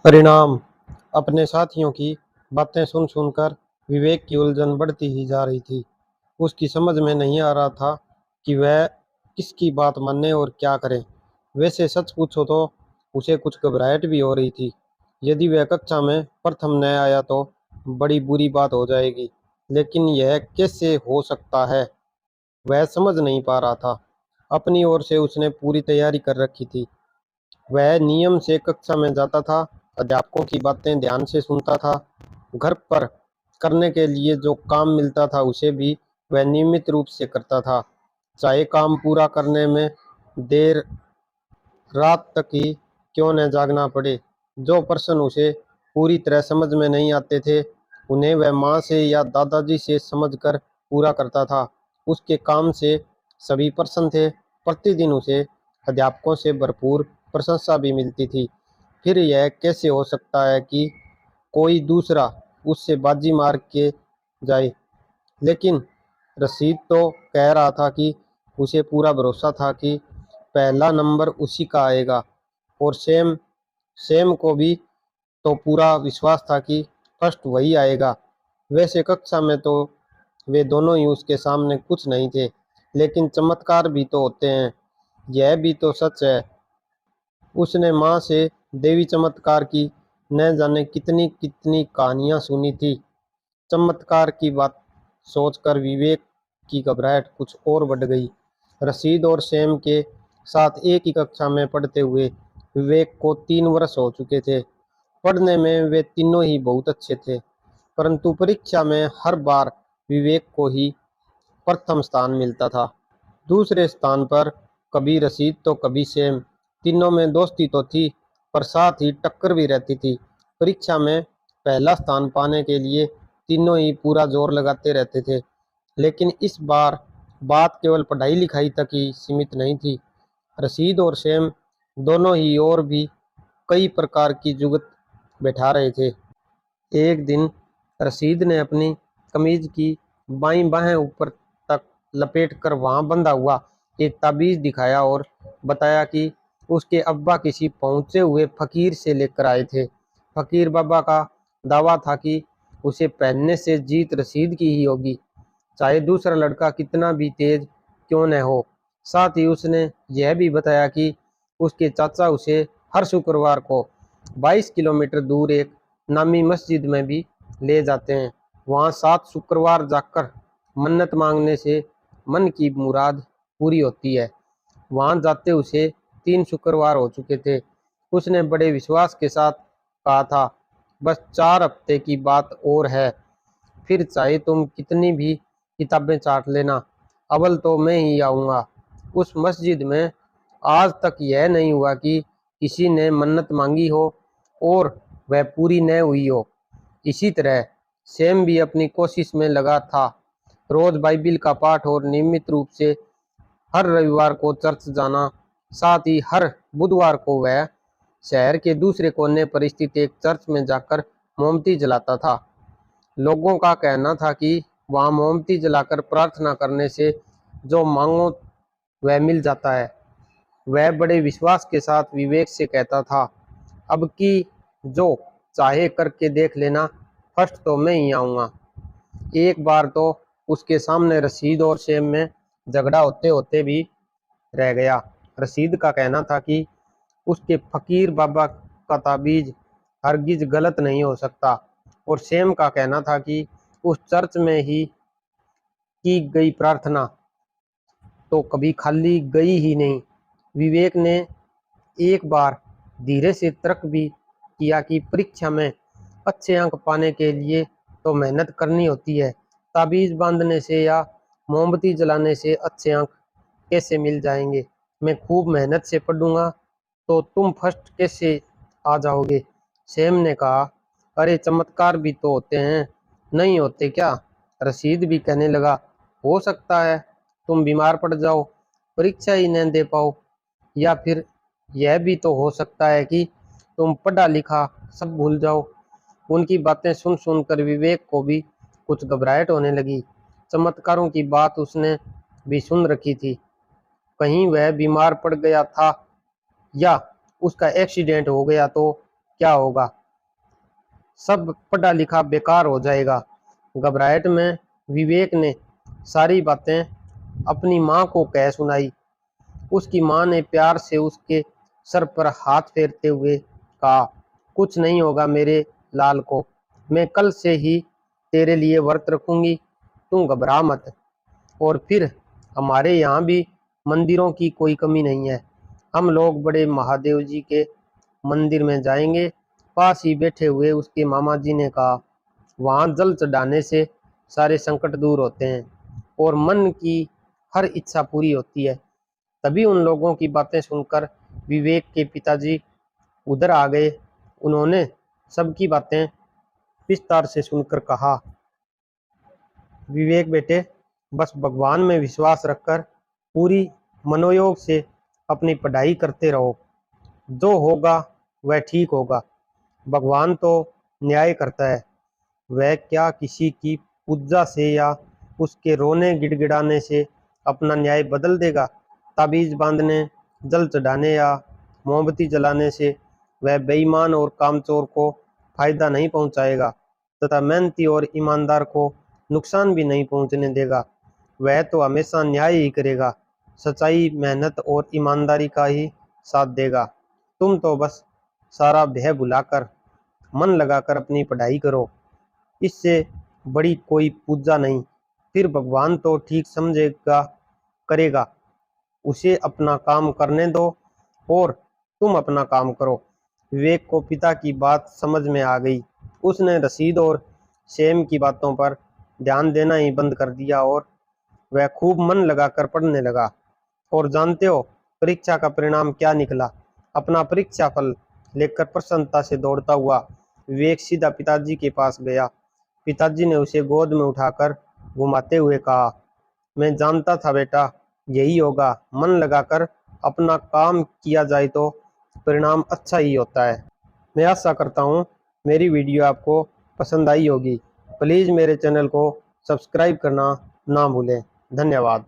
परिणाम। अपने साथियों की बातें सुन सुनकर विवेक की उलझन बढ़ती ही जा रही थी। उसकी समझ में नहीं आ रहा था कि वह किसकी बात माने और क्या करे। वैसे सच पूछो तो उसे कुछ घबराहट भी हो रही थी। यदि वह कक्षा में प्रथम न आया तो बड़ी बुरी बात हो जाएगी, लेकिन यह कैसे हो सकता है, वह समझ नहीं पा रहा था। अपनी ओर से उसने पूरी तैयारी कर रखी थी। वह नियम से कक्षा में जाता था, अध्यापकों की बातें ध्यान से सुनता था। घर पर करने के लिए जो काम मिलता था उसे भी वह नियमित रूप से करता था, चाहे काम पूरा करने में देर रात तक ही क्यों न जागना पड़े। जो प्रश्न उसे पूरी तरह समझ में नहीं आते थे, उन्हें वह माँ से या दादाजी से समझकर पूरा करता था। उसके काम से सभी प्रसन्न थे। प्रतिदिन उसे अध्यापकों से भरपूर प्रशंसा भी मिलती थी। फिर यह कैसे हो सकता है कि कोई दूसरा उससे बाजी मार के जाए। लेकिन रशीद तो कह रहा था कि उसे पूरा भरोसा था कि पहला नंबर उसी का आएगा, और सेम सेम को भी तो पूरा विश्वास था कि फर्स्ट वही आएगा। वैसे कक्षा में तो वे दोनों ही उसके सामने कुछ नहीं थे, लेकिन चमत्कार भी तो होते हैं। यह भी तो सच है। उसने माँ से देवी चमत्कार की न जाने कितनी कितनी कहानियां सुनी थी। चमत्कार की बात सोचकर विवेक की घबराहट कुछ और बढ़ गई। रशीद और सैम के साथ एक ही कक्षा में पढ़ते हुए विवेक को 3 वर्ष हो चुके थे। पढ़ने में वे तीनों ही बहुत अच्छे थे, परंतु परीक्षा में हर बार विवेक को ही प्रथम स्थान मिलता था। दूसरे स्थान पर कभी रशीद तो कभी सैम। तीनों में दोस्ती तो थी, पर साथ ही टक्कर भी रहती थी। परीक्षा में पहला स्थान पाने के लिए तीनों ही पूरा जोर लगाते रहते थे। लेकिन इस बार बात केवल पढ़ाई लिखाई तक ही सीमित नहीं थी। रशीद और सैम दोनों ही और भी कई प्रकार की जुगत बैठा रहे थे। एक दिन रशीद ने अपनी कमीज की बाईं बाहें ऊपर तक लपेटकर वहां बंधा हुआ एक ताबीज दिखाया और बताया कि उसके अब्बा किसी पहुंचे हुए फकीर से लेकर आए थे। फकीर बाबा का दावा था कि उसे पहनने से जीत रशीद की ही होगी, चाहे दूसरा लड़का कितना भी तेज क्यों न हो। साथ ही उसने यह भी बताया कि उसके चाचा उसे हर शुक्रवार को 22 किलोमीटर दूर एक नामी मस्जिद में भी ले जाते हैं। वहाँ 7 शुक्रवार जाकर मन्नत मांगने से मन की मुराद पूरी होती है। वहाँ जाते उसे 3 शुक्रवार हो चुके थे। उसने बड़े विश्वास के साथ कहा था, बस 4 हफ्ते की बात और है, फिर चाहे तुम कितनी भी किताबें चाट लेना, अव्वल तो मैं ही आऊँगा। उस मस्जिद में आज तक यह नहीं हुआ कि किसी ने मन्नत मांगी हो और वह पूरी न हुई हो। इसी तरह सैम भी अपनी कोशिश में लगा था। रोज बाइबिल का पाठ और नियमित रूप से हर रविवार को चर्च जाना। साथ ही हर बुधवार को वह शहर के दूसरे कोने पर स्थित एक चर्च में जाकर मोमबत्ती जलाता था। लोगों का कहना था कि वहां मोमबत्ती जलाकर प्रार्थना करने से जो मांगो वह मिल जाता है। वह बड़े विश्वास के साथ विवेक से कहता था, अब की जो चाहे करके देख लेना, फर्स्ट तो मैं ही आऊँगा। एक बार तो उसके सामने रशीद और सैम में झगड़ा होते होते भी रह गया। रशीद का कहना था कि उसके फकीर बाबा का ताबीज हरगिज गलत नहीं हो सकता, और सैम का कहना था कि उस चर्च में ही की गई प्रार्थना तो कभी खाली गई ही नहीं। विवेक ने एक बार धीरे से तर्क भी किया कि परीक्षा में अच्छे अंक पाने के लिए तो मेहनत करनी होती है। ताबीज बांधने से या मोमबत्ती जलाने से अच्छे अंक कैसे मिल जाएंगे। मैं खूब मेहनत से पढ़ूंगा तो तुम फर्स्ट कैसे आ जाओगे। सैम ने कहा, अरे चमत्कार भी तो होते हैं, नहीं होते क्या। रशीद भी कहने लगा, हो सकता है तुम बीमार पड़ जाओ, परीक्षा ही न दे पाओ, या फिर यह भी तो हो सकता है कि तुम पढ़ा लिखा सब भूल जाओ। उनकी बातें सुन सुनकर विवेक को भी कुछ घबराहट होने लगी। चमत्कारों की बात उसने भी सुन रखी थी। कहीं वह बीमार पड़ गया था या उसका एक्सीडेंट हो गया तो क्या होगा? सब पढ़ा लिखा बेकार हो जाएगा। घबराहट में विवेक ने सारी बातें अपनी माँ को कह सुनाई। उसकी माँ ने प्यार से उसके सर पर हाथ फेरते हुए कहा, कुछ नहीं होगा मेरे लाल को, मैं कल से ही तेरे लिए व्रत रखूंगी, तुम घबरा मत। और फिर हमारे यहाँ भी मंदिरों की कोई कमी नहीं है। हम लोग बड़े महादेव जी के मंदिर में जाएंगे। पास ही बैठे हुए उसके मामा जी ने कहा, वहाँ जल चढ़ाने से सारे संकट दूर होते हैं और मन की हर इच्छा पूरी होती है। तभी उन लोगों की बातें सुनकर विवेक के पिताजी उधर आ गए। उन्होंने सबकी बातें विस्तार से सुनकर कहा, विवेक बेटे, बस भगवान में विश्वास रखकर पूरी मनोयोग से अपनी पढ़ाई करते रहो। जो होगा वह ठीक होगा। भगवान तो न्याय करता है। वह क्या किसी की पूजा से या उसके रोने गिड़गिड़ाने से अपना न्याय बदल देगा? ताबीज बांधने, जल चढ़ाने या मोमबत्ती जलाने से वह बेईमान और कामचोर को फायदा नहीं पहुंचाएगा तथा मेहनती और ईमानदार को नुकसान भी नहीं पहुंचने देगा। वह तो हमेशा न्याय ही करेगा, सच्चाई, मेहनत और ईमानदारी का ही साथ देगा। तुम तो बस सारा भय भुलाकर मन लगाकर अपनी पढ़ाई करो। इससे बड़ी कोई पूजा नहीं। फिर भगवान तो ठीक समझेगा, करेगा। उसे अपना काम करने दो और तुम अपना काम करो। विवेक को पिता की बात समझ में आ गई। उसने रसीद और सेम की बातों पर ध्यान देना ही बंद कर दिया और वह खूब मन लगाकर पढ़ने लगा। और जानते हो परीक्षा का परिणाम क्या निकला? अपना परीक्षा फल लेकर प्रसन्नता से दौड़ता हुआ विवेक सीधा पिताजी के पास गया। पिताजी ने उसे गोद में उठाकर घुमाते हुए कहा, मैं जानता था बेटा, यही होगा। मन लगाकर अपना काम किया जाए तो परिणाम अच्छा ही होता है। मैं आशा करता हूँ मेरी वीडियो आपको पसंद आई होगी। प्लीज़ मेरे चैनल को सब्सक्राइब करना ना भूलें। धन्यवाद।